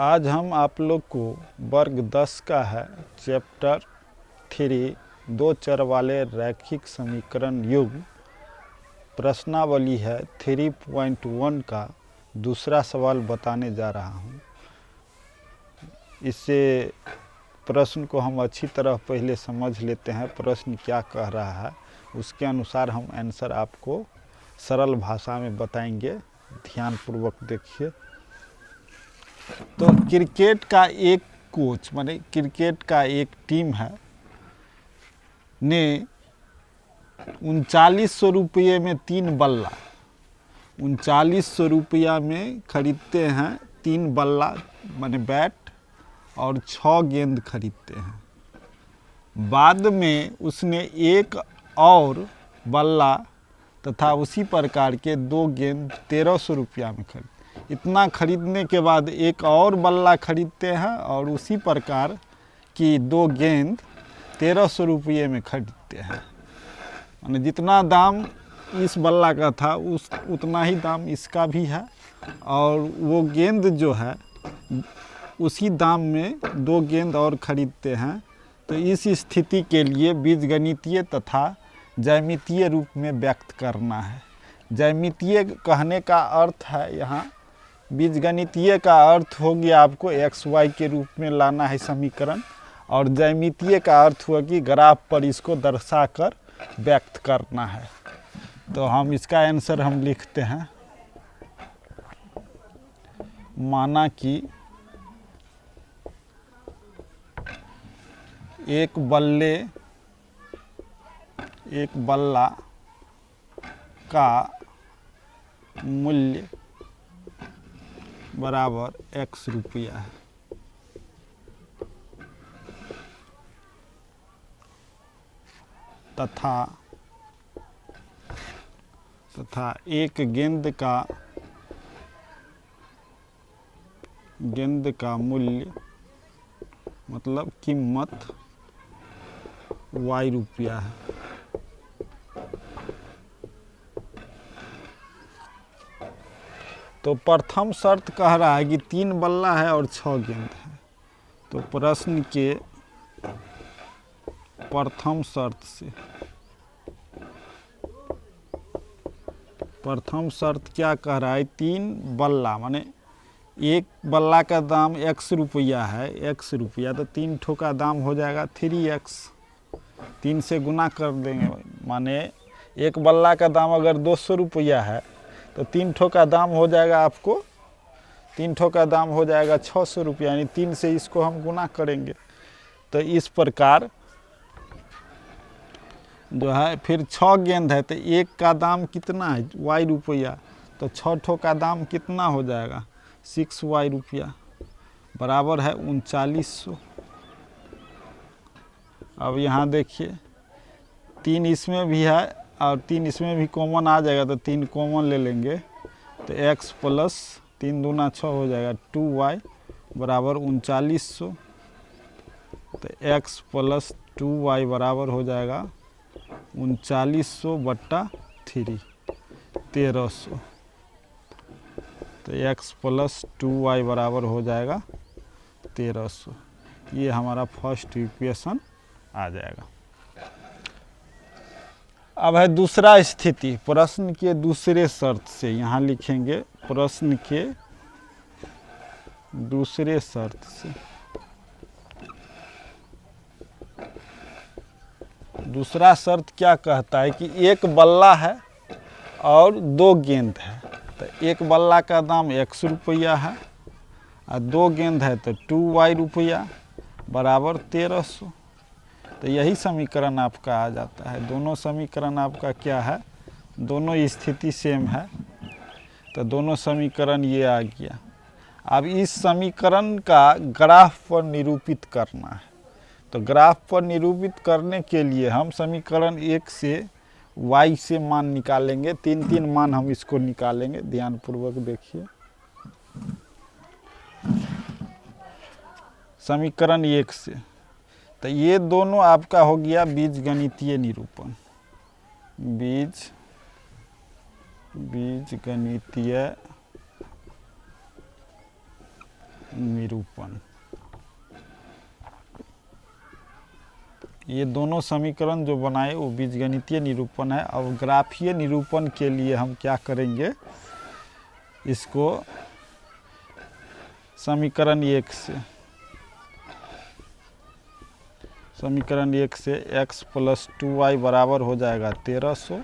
आज हम आप लोग को वर्ग 10 का है चैप्टर 3 दो चर वाले रैखिक समीकरण युग्म प्रश्नावली है 3.1 का दूसरा सवाल बताने जा रहा हूँ। इससे प्रश्न को हम अच्छी तरह पहले समझ लेते हैं, प्रश्न क्या कह रहा है, उसके अनुसार हम आंसर आपको सरल भाषा में बताएंगे। ध्यानपूर्वक देखिए। तो क्रिकेट का एक कोच माने क्रिकेट का एक टीम है ने 3900 रुपये में 3 बल्ला 3900 रुपया में खरीदते हैं 3 बल्ला माने बैट और 6 गेंद खरीदते हैं। बाद में उसने एक और बल्ला तथा उसी प्रकार के 2 गेंद 1300 रुपया में खरीद। इतना खरीदने के बाद एक और बल्ला खरीदते हैं और उसी प्रकार की 2 गेंद 1300 रुपये में खरीदते हैं। यानी जितना दाम इस बल्ला का था उतना ही दाम इसका भी है और वो गेंद जो है उसी दाम में 2 गेंद और खरीदते हैं। तो इस स्थिति के लिए बीजगणितीय तथा ज्यामितीय रूप में व्यक्त करना है। ज्यामितीय कहने का अर्थ है, यहाँ बीजगणितीय का अर्थ हो गया आपको एक्स वाई के रूप में लाना है समीकरण, और ज्यामितीय का अर्थ हुआ कि ग्राफ पर इसको दर्शाकर व्यक्त करना है। तो हम इसका आंसर हम लिखते हैं। माना कि एक बल्ला का मूल्य बराबर x रुपया है। तथा एक गेंद का मूल्य मतलब कीमत y रुपया है। तो प्रथम शर्त कह रहा है कि 3 बल्ला है और 6 गेंद है। तो प्रश्न के प्रथम शर्त क्या कह रहा है, 3 बल्ला माने एक बल्ला का दाम x रुपया है, x रुपया, तो 3 ठो का दाम हो जाएगा 3x। 3 से गुना कर देंगे, माने एक बल्ला का दाम अगर 200 रुपया है तो 3 ठो का दाम हो जाएगा आपको 3 ठो का दाम हो जाएगा 600 रुपया, यानी 3 से इसको हम गुना करेंगे। तो इस प्रकार जो है, फिर 6 गेंद है तो एक का दाम कितना है y रुपया, तो 6 ठो का दाम कितना हो जाएगा 6y रुपया बराबर है 3900। अब यहाँ देखिए 3 इसमें भी है और 3 इसमें भी कॉमन आ जाएगा, तो 3 कॉमन ले लेंगे तो x प्लस 3 दूना 6 हो जाएगा 2y बराबर 3900। तो x प्लस 2y बराबर हो जाएगा 3900 बट्टा 3 1300। तो x प्लस 2y बराबर हो जाएगा 1300। ये हमारा फर्स्ट इक्वेशन आ जाएगा। अब है दूसरा स्थिति, प्रश्न के दूसरे शर्त से। यहाँ लिखेंगे प्रश्न के दूसरे शर्त से। दूसरा शर्त क्या कहता है कि एक बल्ला है और 2 गेंद है। तो एक बल्ला का दाम x रुपया है और 2 गेंद है तो 2y रुपया बराबर 1300। तो यही समीकरण आपका आ जाता है। दोनों समीकरण आपका क्या है, दोनों स्थिति सेम है, तो दोनों समीकरण ये आ गया। अब इस समीकरण का ग्राफ पर निरूपित करना है। तो ग्राफ पर निरूपित करने के लिए हम समीकरण 1 से y से मान निकालेंगे। 3 मान हम इसको निकालेंगे, ध्यानपूर्वक देखिए। समीकरण 1 से तो ये दोनों आपका हो गया बीजगणितीय निरूपण। बीजगणितीय निरूपण। ये दोनों समीकरण जो बनाए वो बीजगणितीय निरूपण है। और ग्राफीय निरूपण के लिए हम क्या करेंगे, इसको समीकरण 1 से x प्लस 2y बराबर हो जाएगा 1300,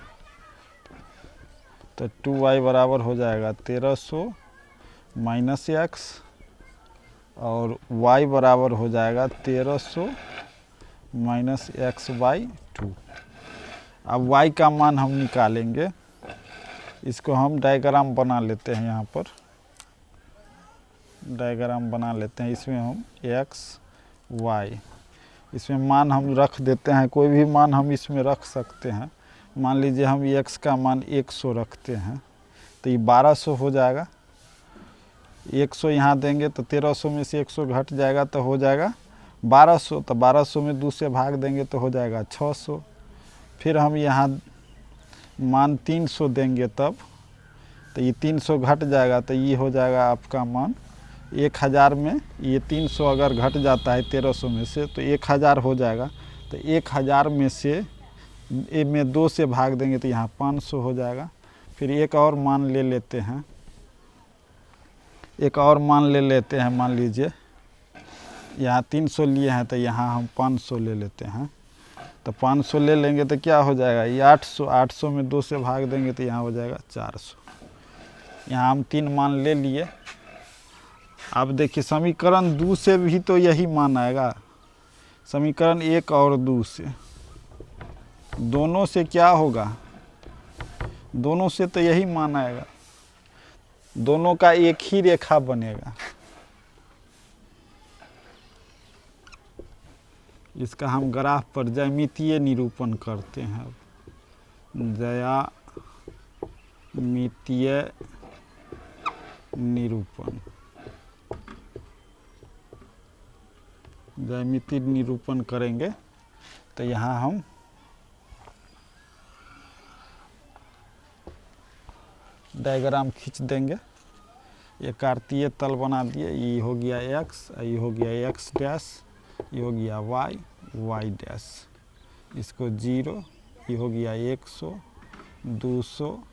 तो 2y बराबर हो जाएगा 1300 माइनस x, और y बराबर हो जाएगा 1300 माइनस x/2। अब y का मान हम निकालेंगे, इसको हम डायग्राम बना लेते हैं। यहाँ पर डायग्राम बना लेते हैं, इसमें हम x y, इसमें मान हम रख देते हैं, कोई भी मान हम इसमें रख सकते हैं। मान लीजिए हम x का मान 100 रखते हैं, तो ये 1200 हो जाएगा। 100 यहाँ देंगे तो 1300 में से 100 घट जाएगा तो हो जाएगा 1200, तो 1200 में 2 से भाग देंगे तो हो जाएगा 600। फिर हम यहाँ मान 300 देंगे तब, तो ये 300 घट जाएगा, तो ये हो जाएगा आपका मान 1000 में। ये 300 अगर घट जाता है 1300 में से तो 1000 हो जाएगा, तो 1000 में से में 2 से भाग देंगे तो यहाँ 500 हो जाएगा। फिर एक और मान ले लेते हैं, मान लीजिए यहाँ 300 लिए हैं, तो यहाँ हम 500 ले लेते हैं। तो 500 ले लेंगे तो क्या हो जाएगा, ये 800 में 2 से भाग देंगे तो यहाँ हो जाएगा 400। यहाँ हम 3 मान ले लिए। अब देखिए समीकरण 2 से भी तो यही मान आएगा, समीकरण 1 और 2 से, दोनों से क्या होगा, दोनों से तो यही मान आएगा, दोनों का एक ही रेखा बनेगा। इसका हम ग्राफ पर ज्यामितीय निरूपण करते हैं। अब ज्यामितीय निरूपण, ज्यामितीय निरूपण करेंगे तो यहाँ हम डायग्राम खींच देंगे। ये कार्तीय तल बना दिए, ये हो गया x, ये हो गया x डैश, ये हो गया y डैश, इसको 0, ये हो गया 100, 200,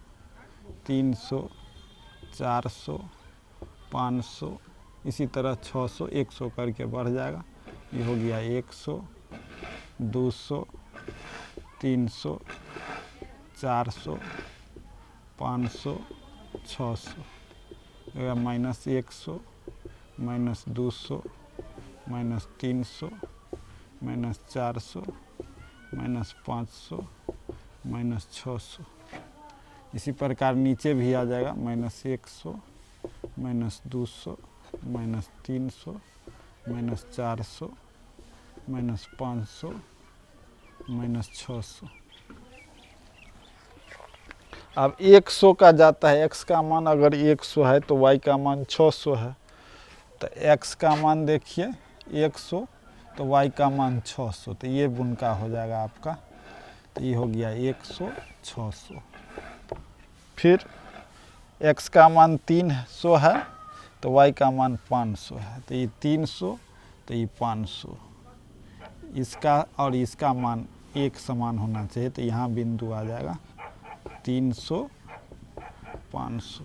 300, 400, 500, इसी तरह 600, 100 करके बढ़ जाएगा। ये हो गया 100, 200, 300, 400, 500, 600, minus 100, minus 200, minus 300, minus 400, minus 500, minus 600। इसी प्रकार नीचे भी आ जाएगा, minus 100, minus 200, minus 300, minus 400, minus 500, minus 600। अब 100 का जाता है, x का मान अगर 100 है तो y का मान 600 है, तो x का मान देखिए 100 तो y का मान 600, तो ये बुनका हो जाएगा आपका। तो ये हो गया 100, 600। फिर x का मान 300 है तो y का मान 500 है, तो ये 300, तो ये 500। इसका और इसका मान एक समान होना चाहिए, तो यहाँ बिंदु आ जाएगा 300, 500।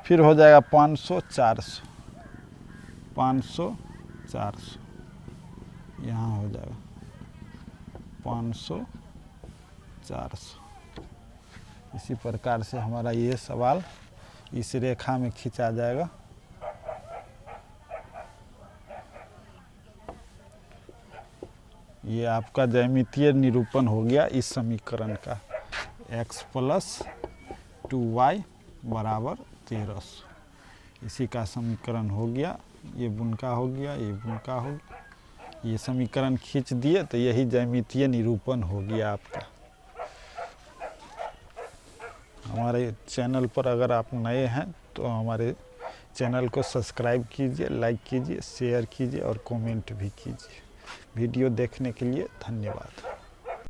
फिर हो जाएगा 500, 400, 500, 400, यहाँ हो जाएगा 500, 400। इसी प्रकार से हमारा ये सवाल इस रेखा में खींचा जाएगा। ये आपका ज्यामितीय निरूपण हो गया इस समीकरण का, x प्लस 2y बराबर 1300। इसी का समीकरण हो गया, ये बुनका हो गया, ये बुनका हो गया, ये समीकरण खींच दिए तो यही ज्यामितीय निरूपण हो गया आपका। हमारे चैनल पर अगर आप नए हैं तो हमारे चैनल को सब्सक्राइब कीजिए, लाइक कीजिए, शेयर कीजिए और कमेंट भी कीजिए। वीडियो देखने के लिए धन्यवाद।